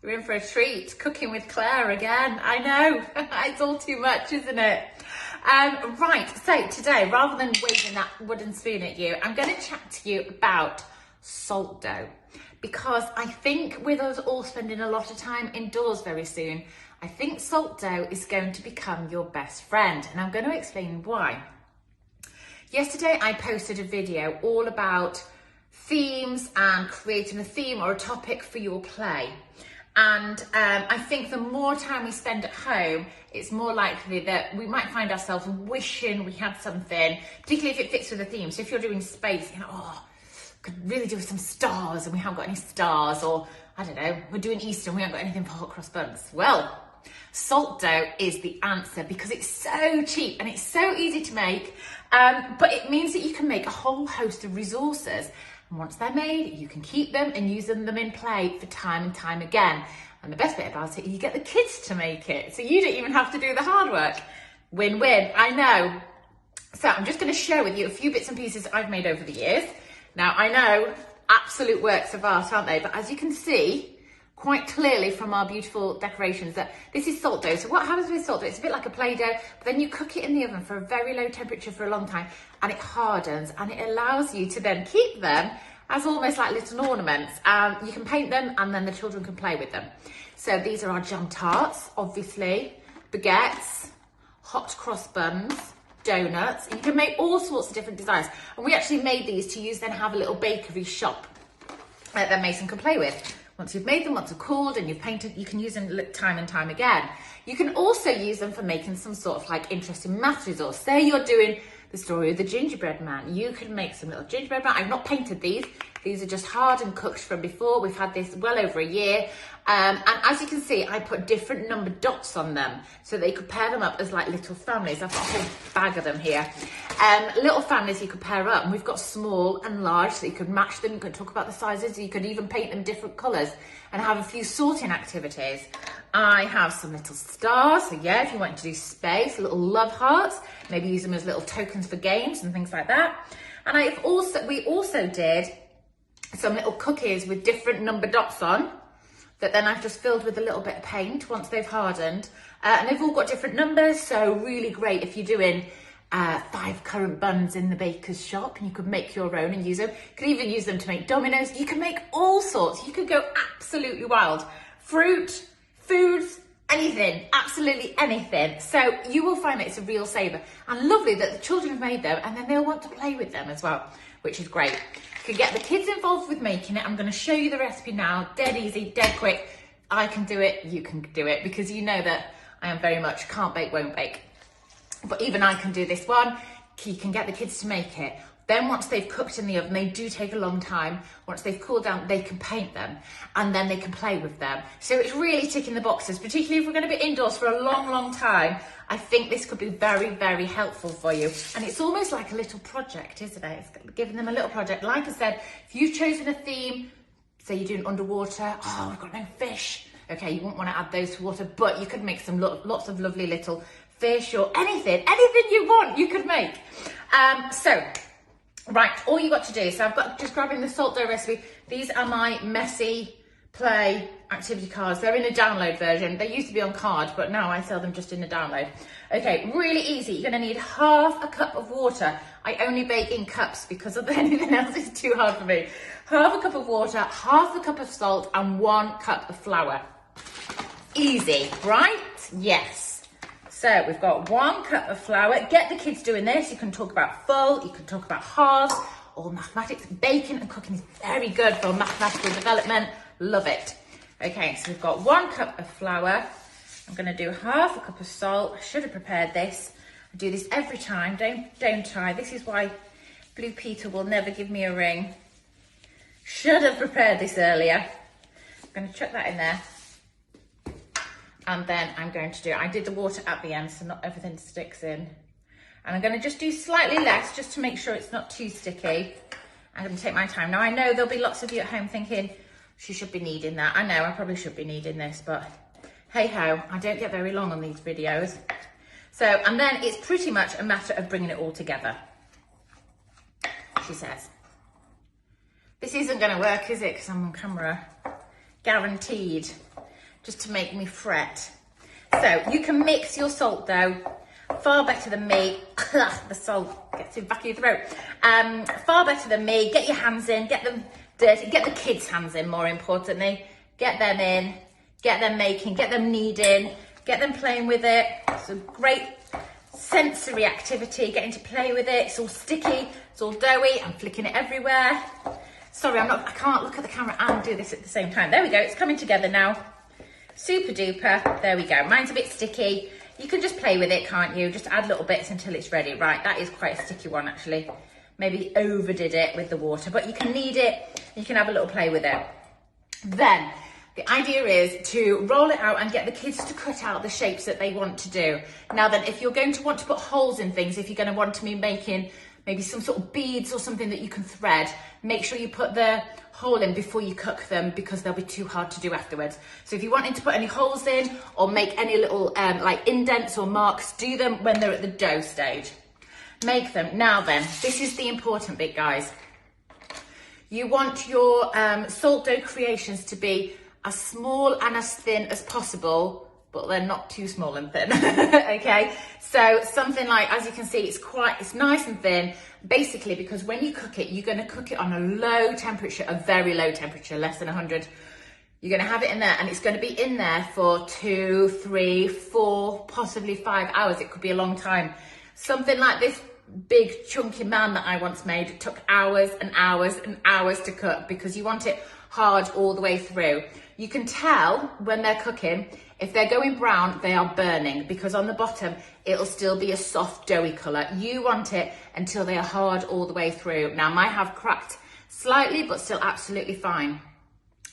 You're in for a treat, cooking with Claire again. I know, it's all too much, isn't it? Right, so today, rather than waving that wooden spoon at you, I'm going to chat to you about salt dough. Because I think with us all spending a lot of time indoors very soon, I think salt dough is going to become your best friend. And I'm going to explain why. Yesterday, I posted a video all about themes and creating a theme or a topic for your play. And I think the more time we spend at home, it's more likely that we might find ourselves wishing we had something, particularly if it fits with the theme. So if you're doing space, you know, oh, could really do with some stars and we haven't got any stars, or I don't know, we're doing Easter and we haven't got anything for hot cross buns. Well, salt dough is the answer because it's so cheap and it's so easy to make, but it means that you can make a whole host of resources. And once they're made, you can keep them and use them in play for time and time again. And the best bit about it, you get the kids to make it. So you don't even have to do the hard work. Win-win, I know. So I'm just going to share with you a few bits and pieces I've made over the years. Now, I know, absolute works of art, aren't they? But as you can see quite clearly from our beautiful decorations, that this is salt dough. So what happens with salt dough, it's a bit like a Play-Doh, but then you cook it in the oven for a very low temperature for a long time and it hardens, and it allows you to then keep them as almost like little ornaments. You can paint them and then the children can play with them. So these are our jam tarts, obviously, baguettes, hot cross buns, donuts. You can make all sorts of different designs. And we actually made these to use then have a little bakery shop that Mason can play with. Once you've made them, once they're cooled and you've painted, you can use them time and time again. You can also use them for making some sort of like interesting math resource. Say you're doing the story of the gingerbread man. You can make some little gingerbread man. I've not painted these. These are just hard and cooked from before. We've had this well over a year. And as you can see, I put different numbered dots on them so they could pair them up as like little families. I've got a whole bag of them here. Little families you could pair up, and we've got small and large, so you could match them. You could talk about the sizes. You could even paint them different colours and have a few sorting activities. I have some little stars. So yeah, if you want to do space, little love hearts, maybe use them as little tokens for games and things like that. And we also did some little cookies with different number dots on that then I've just filled with a little bit of paint once they've hardened. And they've all got different numbers, so really great if you're doing 5 currant buns in the baker's shop, and you could make your own and use them. You could even use them to make dominoes. You can make all sorts. You could go absolutely wild. Fruit, foods, anything, absolutely anything. So you will find that it's a real saver, and lovely that the children have made them and then they'll want to play with them as well, which is great. You can get the kids involved with making it. I'm going to show you the recipe now. Dead easy, dead quick. I can do it, you can do it, because you know that I am very much can't bake, won't bake. But even I can do this one. You can get the kids to make it. Then once they've cooked in the oven, they do take a long time. Once they've cooled down, they can paint them and then they can play with them. So it's really ticking the boxes, particularly if we're going to be indoors for a long, long time. I think this could be very, very helpful for you. And it's almost like a little project, isn't it? It's giving them a little project. Like I said, if you've chosen a theme, say you're doing underwater, oh, we've got no fish. Okay, you won't want to add those to water, but you could make some lots of lovely little fish or anything you want, you could make. Right, all you got to do, so I've got just grabbing the salt dough recipe. These are my messy play activity cards. They're in a download version. They used to be on card, but now I sell them just in a download. Okay, really easy. You're gonna need half a cup of water. I only bake in cups because of anything else is too hard for me. Half a cup of water, half a cup of salt, and 1 cup of flour. Easy, right? Yes. So we've got 1 cup of flour. Get the kids doing this. You can talk about full, you can talk about halves, or mathematics. Baking and cooking is very good for mathematical development. Love it. Okay, so we've got 1 cup of flour. I'm going to do half a cup of salt. I should have prepared this. I do this every time. Don't try. This is why Blue Peter will never give me a ring. Should have prepared this earlier. I'm going to chuck that in there. And then I'm going to I did the water at the end, so not everything sticks in. And I'm going to just do slightly less, just to make sure it's not too sticky. I'm going to take my time. Now, I know there'll be lots of you at home thinking, she should be needing that. I know, I probably should be needing this, but hey-ho, I don't get very long on these videos. So, and then it's pretty much a matter of bringing it all together, she says. This isn't going to work, is it? Because I'm on camera. Guaranteed. just to make me fret. So you can mix your salt dough far better than me. The salt gets in the back of your throat. Far better than me. Get your hands in, get them dirty, get the kids' hands in, more importantly. Get them in, get them making, get them kneading, get them playing with it. It's a great sensory activity, getting to play with it. It's all sticky, it's all doughy. I'm flicking it everywhere. Sorry, I can't look at the camera and do this at the same time. There we go, it's coming together now. Super duper, there we go. Mine's a bit sticky. You can just play with it, can't you? Just add little bits until it's ready. Right, that is quite a sticky one actually. Maybe overdid it with the water, but you can knead it, you can have a little play with it. Then, the idea is to roll it out and get the kids to cut out the shapes that they want to do. Now then, if you're going to want to put holes in things, if you're going to want to be making maybe some sort of beads or something that you can thread, make sure you put the hole in before you cook them, because they'll be too hard to do afterwards. So if you're wanting to put any holes in or make any little like indents or marks, do them when they're at the dough stage. Make them. Now then, this is the important bit, guys. You want your salt dough creations to be as small and as thin as possible, but they're not too small and thin. Okay, so something like, as you can see, it's nice and thin, basically because when you cook it, you're going to cook it on a low temperature, a very low temperature, less than 100. You're going to have it in there, and it's going to be in there for 2, 3, 4, possibly 5 hours. It could be a long time. Something like this big chunky man that I once made, it took hours and hours and hours to cook, because you want it hard all the way through. You can tell when they're cooking, if they're going brown, they are burning, because on the bottom, it'll still be a soft doughy colour. You want it until they are hard all the way through. Now, mine have cracked slightly, but still absolutely fine.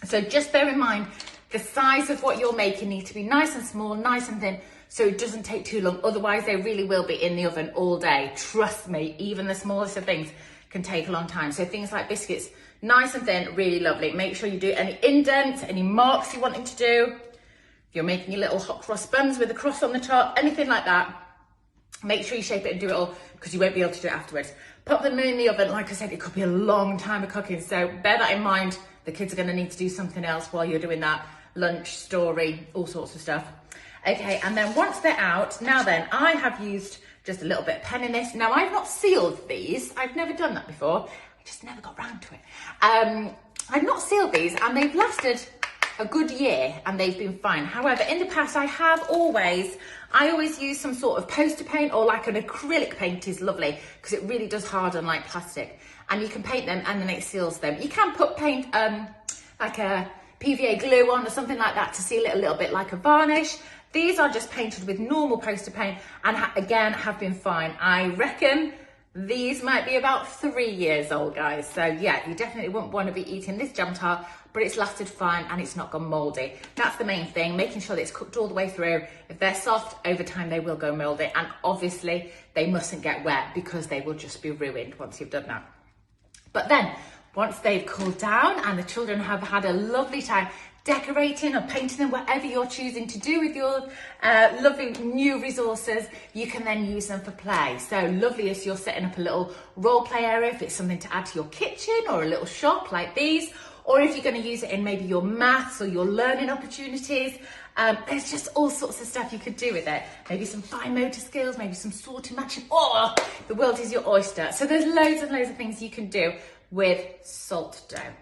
So just bear in mind, the size of what you're making needs to be nice and small, nice and thin, so it doesn't take too long. Otherwise, they really will be in the oven all day. Trust me, even the smallest of things can take a long time. So things like biscuits, nice and thin, really lovely. Make sure you do any indents, any marks you're wanting to do. If you're making your little hot cross buns with a cross on the top, anything like that, make sure you shape it and do it all, because you won't be able to do it afterwards. Pop them in the oven. Like I said, it could be a long time of cooking, so bear that in mind. The kids are going to need to do something else while you're doing that lunch, story, all sorts of stuff. Okay, and then once they're out, now then, I have used just a little bit of pen in this. Now, I've not sealed these. I've never done that before. I just never got round to it. I've not sealed these, and they've lasted a good year, and they've been fine. However, in the past, I always use some sort of poster paint, or like an acrylic paint is lovely, because it really does harden like plastic. And you can paint them, and then it seals them. You can put paint, like a PVA glue on or something like that to seal it a little bit like a varnish. These are just painted with normal poster paint, and again, have been fine. I reckon these might be about 3 years old, guys. So yeah, you definitely wouldn't want to be eating this jam tart, but it's lasted fine and it's not gone mouldy. That's the main thing, making sure that it's cooked all the way through. If they're soft, over time they will go mouldy, and obviously they mustn't get wet, because they will just be ruined once you've done that. But then, once they've cooled down and the children have had a lovely time decorating or painting them, whatever you're choosing to do with your lovely new resources, you can then use them for play. So lovely if you're setting up a little role play area, if it's something to add to your kitchen, or a little shop like these, or if you're going to use it in maybe your maths or your learning opportunities. There's just all sorts of stuff you could do with it. Maybe some fine motor skills, maybe some sorting matching. Oh, the world is your oyster. So there's loads and loads of things you can do with salt dough.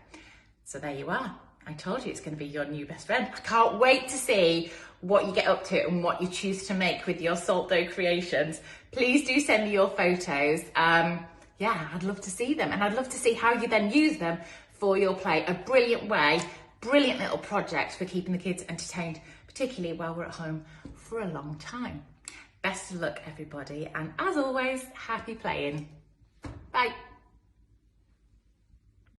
So there you are. I told you it's going to be your new best friend. I can't wait to see what you get up to and what you choose to make with your salt dough creations. Please do send me your photos. Yeah, I'd love to see them, and I'd love to see how you then use them for your play. A brilliant way, brilliant little project for keeping the kids entertained, particularly while we're at home for a long time. Best of luck, everybody, and as always, happy playing. Bye.